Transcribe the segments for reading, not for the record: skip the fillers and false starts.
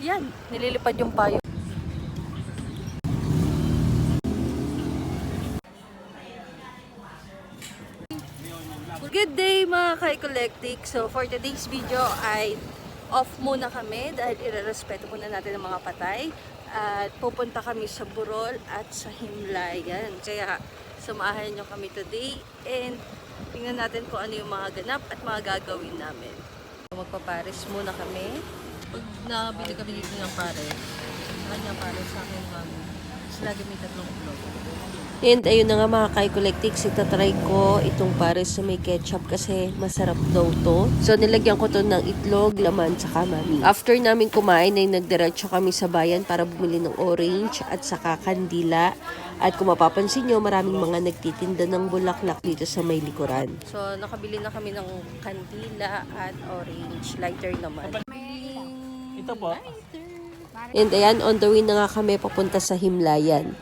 Yan, nililipad yung payo. Good day mga ka-Eclectic! So for today's video ay off muna kami dahil irerespeto muna natin ang mga patay. At pupunta kami sa Burol at sa Himlayan. Kaya samahan nyo kami today and tingnan natin kung ano yung mga ganap at mga gagawin namin. Magpapares muna kami. Pag nabili kami dito ng pares, kanya pares sa akin mami. Lagi may tatlong vlog. And ayun na nga mga ka-Eclectics, itatry ko itong pares sa may ketchup kasi masarap daw to. So nilagyan ko to ng itlog, laman, tsaka mami. After namin kumain ay nagdiretso kami sa bayan para bumili ng orange at saka kandila. At kung mapapansin nyo, maraming mga nagtitinda ng bulaklak dito sa may likuran. So nakabili na kami ng kandila at orange, lighter naman. Ito po. And ayan, on the way na nga kami papunta sa Himlayan.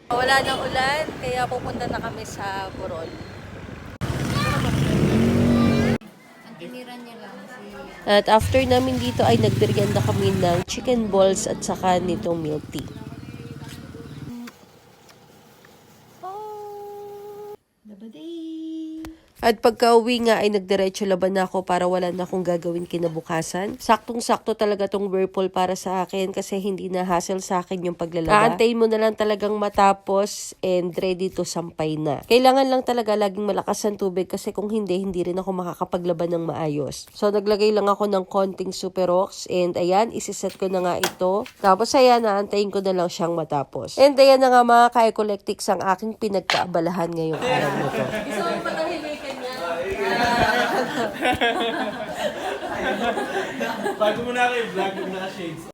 Wala nang ulan, kaya pupunta na kami sa Burol. At after namin dito ay nagmerienda kami ng chicken balls at saka nitong milk tea. At pagka-uwi nga ay nagdiretso laban na ako para wala na akong gagawin kinabukasan. Saktong-sakto talaga tong Whirlpool para sa akin kasi hindi na hassle sa akin yung paglalaba. Aantayin mo na lang talagang matapos and ready to sampay na. Kailangan lang talaga laging malakas ang tubig kasi kung hindi, hindi rin ako makakapaglaban ng maayos. So naglagay lang ako ng konting Superox and ayan, isiset ko na nga ito. Tapos ayan, naantayin ko na lang siyang matapos. And ayan na nga mga ka-Eclectics ang aking pinagkaabalahan ngayong araw na to. Bago mo na kayo vlog, naka-shades.